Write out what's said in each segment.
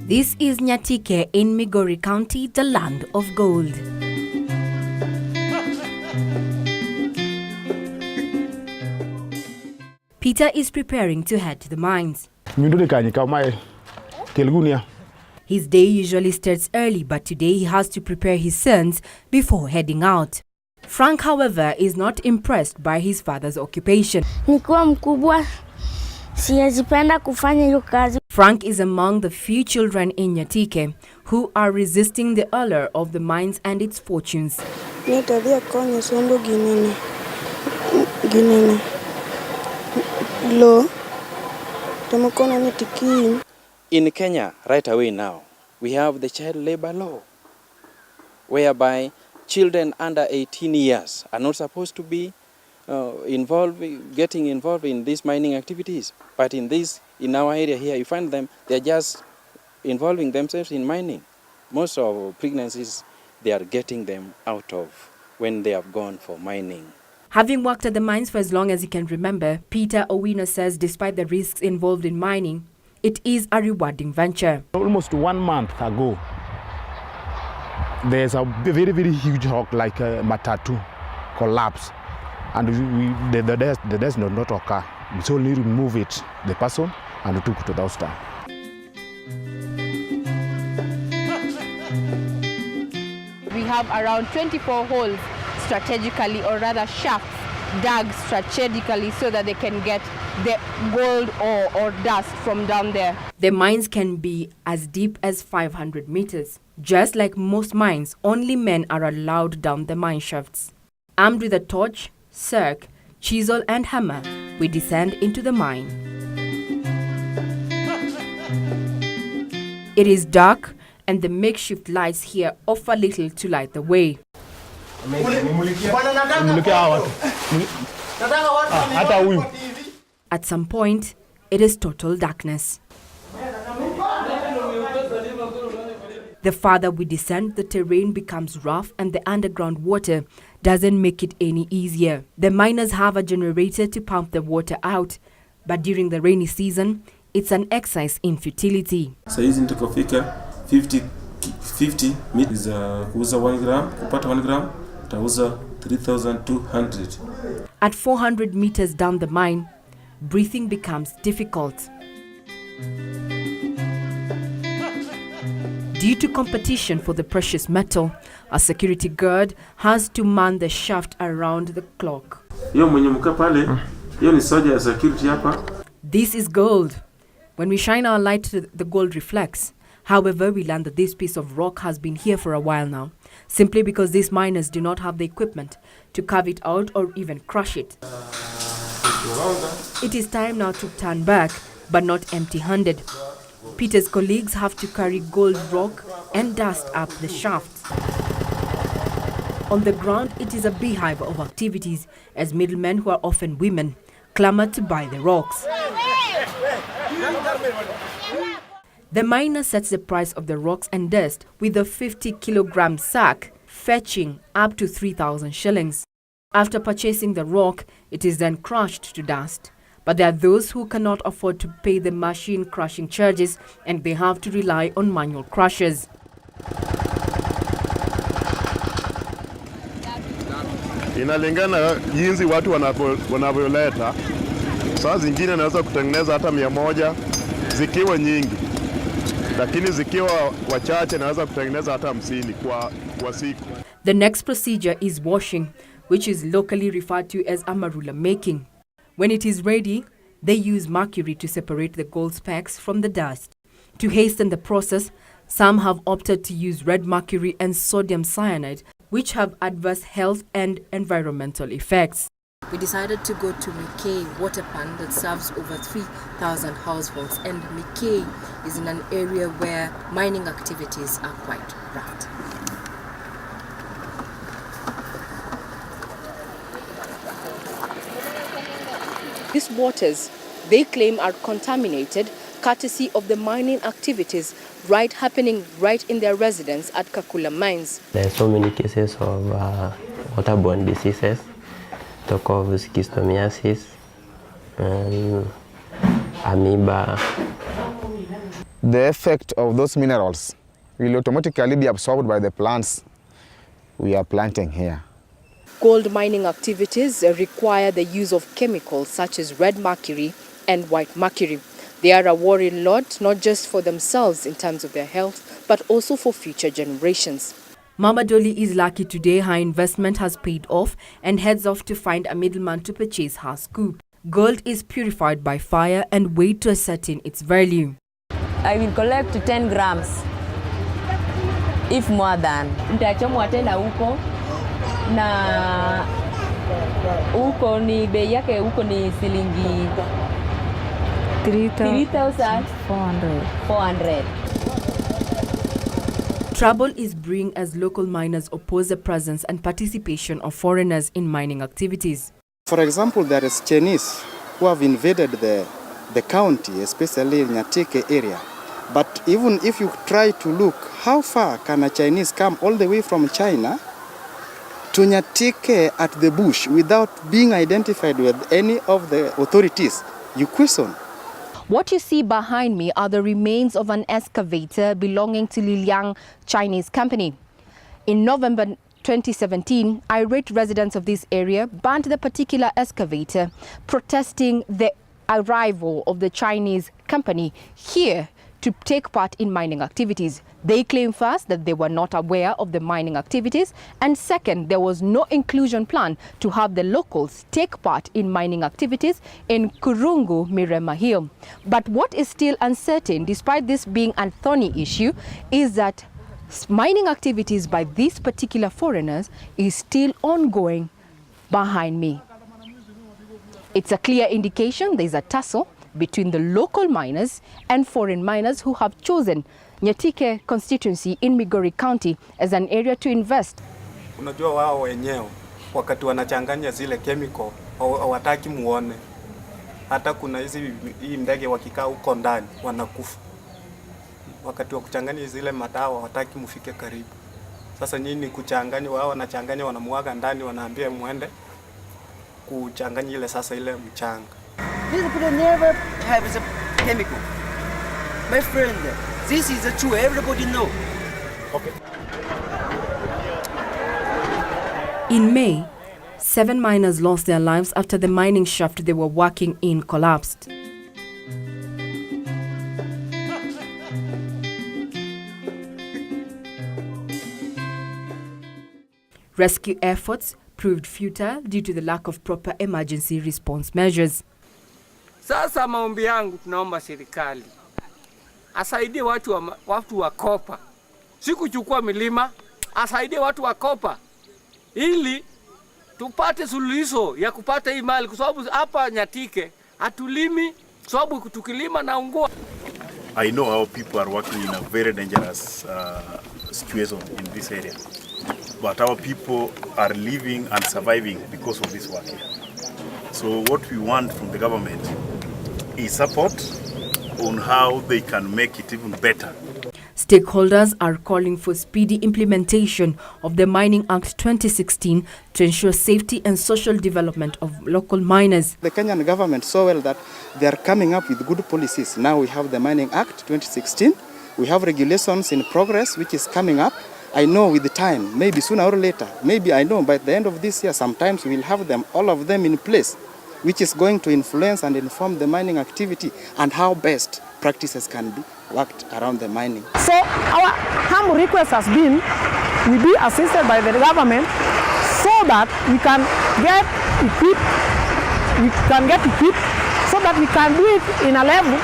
This is Nyatike in Migori County, the land of gold. Peter is preparing to head to the mines. His day usually starts early, but today he has to prepare his sons before heading out. Frank, however, is not impressed by his father's occupation. Frank is among the few children in Nyatike who are resisting the allure of the mines and its fortunes. In Kenya, right away now, we have the child labor law, whereby children under 18 years are not supposed to be getting involved in these mining activities. But in our area here, you find them, they're just involving themselves in mining. Most of pregnancies, they are getting them out of when they have gone for mining. Having worked at the mines for as long as he can remember, Peter Owino says despite the risks involved in mining, it is a rewarding venture. Almost 1 month ago, there's a very, very huge rock like a matatu collapse. And the death did not occur. We only remove it, the person, and we took it to the hospital. We have around 24 holes strategically, or rather shafts, dug strategically so that they can get the gold or dust from down there. The mines can be as deep as 500 meters. Just like most mines, only men are allowed down the mine shafts. Armed with a torch, circ, chisel and hammer, we descend into the mine. It is dark and the makeshift lights here offer little to light the way. At some point, it is total darkness. The farther we descend, the terrain becomes rough and the underground water doesn't make it any easier. The miners have a generator to pump the water out, but during the rainy season, it's an exercise in futility. Saizi nitakofika 50 meters kuuza 1 gram, kupata 1 gram, tauza 3,200. At 400 meters down the mine, breathing becomes difficult. Due to competition for the precious metal, a security guard has to man the shaft around the clock. This is gold. When we shine our light, the gold reflects. However, we learn that this piece of rock has been here for a while now, simply because these miners do not have the equipment to carve it out or even crush it. It is time now to turn back, but not empty-handed. Peter's colleagues have to carry gold rock and dust up the shaft. On the ground, it is a beehive of activities as middlemen, who are often women, clamor to buy the rocks. The miner sets the price of the rocks and dust with a 50-kilogram sack, fetching up to 3,000 shillings. After purchasing the rock, it is then crushed to dust. But there are those who cannot afford to pay the machine crushing charges and they have to rely on manual crushers. Inalingana jinsi watu wanavyoleta. Saa zingine naweza kutengeneza hata 100 zikiwa nyingi. Lakini zikiwa wachache naweza kutengeneza hata 50 kwa siku. The next procedure is washing, which is locally referred to as amarula making. When it is ready, they use mercury to separate the gold specks from the dust. To hasten the process, some have opted to use red mercury and sodium cyanide, which have adverse health and environmental effects. We decided to go to Migori water plant that serves over 3,000 households, and Migori is in an area where mining activities are quite rampant. These waters, they claim, are contaminated courtesy of the mining activities happening right in their residence at Kakula mines. There are so many cases of waterborne diseases, talk of schistosomiasis, amoeba, the effect of those minerals will automatically be absorbed by the plants we are planting here. Gold mining activities require the use of chemicals such as red mercury and white mercury. They are a worrying lot, not just for themselves in terms of their health, but also for future generations. Mama Dolly is lucky today her investment has paid off and heads off to find a middleman to purchase her scoop. Gold is purified by fire and weighed to ascertain its value. I will collect 10 grams, if more than. Nitachomwa tena huko na huko ni bei yake huko ni shilingi 3,400. Trouble is brewing as local miners oppose the presence and participation of foreigners in mining activities. For example, there is Chinese who have invaded the county, especially in Nyatike area. But even if you try to look, how far can a Chinese come all the way from China to Nyatike at the bush without being identified with any of the authorities? You question. What you see behind me are the remains of an excavator belonging to Liliang Chinese company. In November 2017, irate residents of this area banned the particular excavator, protesting the arrival of the Chinese company here to take part in mining activities. They claim first that they were not aware of the mining activities, and second, there was no inclusion plan to have the locals take part in mining activities in Kurungu Mirema Hill. But what is still uncertain, despite this being a thorny issue, is that mining activities by these particular foreigners is still ongoing behind me. It's a clear indication there's a tussle between the local miners and foreign miners who have chosen Nyatike constituency in Migori County as an area to invest. Unajua wao wenyewe wakati wanachanganya zile chemical hawataki muone. Hata kuna hii ndege wakikaa huko ndani wanakufa. Wakati wa kuchanganya zile madawa hawataki mufike karibu. Sasa nyinyi kuchanganya wao wanachanganya wanamuaga ndani wanaambia muende kuchanganya ile sasa ile mchanga. These people never have a chemical. My friend, this is the truth. Everybody know. Okay. In May, 7 miners lost their lives after the mining shaft they were working in collapsed. Rescue efforts proved futile due to the lack of proper emergency response measures. Sasa maombi yangu tunaomba serikali asaidie watu wa kopa. Si kuchukua milima, asaidie watu wa kopa ili tupate suluhisho ya kupata hii mali, kwa sababu hapa Nyatike hatulimi, kwa sababu tukilima na ungua. I know our people are working in a very dangerous situation in this area. But our people are living and surviving because of this work here. So what we want from the government is support on how they can make it even better. Stakeholders are calling for speedy implementation of the Mining Act 2016 to ensure safety and social development of local miners. The Kenyan government saw well that they are coming up with good policies. Now we have the Mining Act 2016. We have regulations in progress which is coming up. I know with the time, maybe sooner or later, maybe I know by the end of this year, sometimes we will have them, all of them in place, which is going to influence and inform the mining activity and how best practices can be worked around the mining. So our humble request has been, we be assisted by the government so that we can get equipped, so that we can do it in a level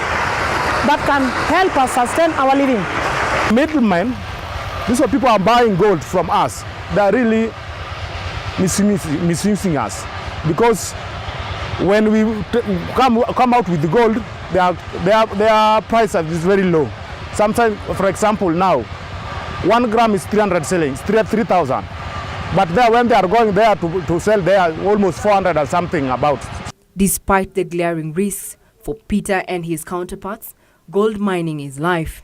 that can help us sustain our living. Middlemen, these are people who are buying gold from us. They are really misusing us, because when we come out with the gold, their price is very low. Sometimes, for example, now 1 gram is 300 shillings, 3,000. But when they are going there to sell, they are almost 400 or something about. Despite the glaring risks for Peter and his counterparts, gold mining is life.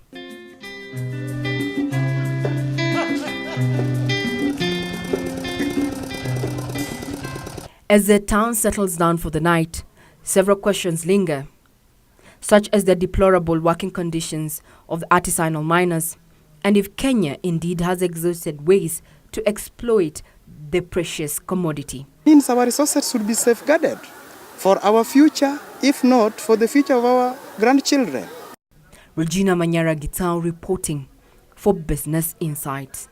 As the town settles down for the night, several questions linger. such as the deplorable working conditions of the artisanal miners, and if Kenya indeed has exhausted ways to exploit the precious commodity. Means our resources should be safeguarded for our future, if not for the future of our grandchildren. Regina Manyara reporting for Business Insights.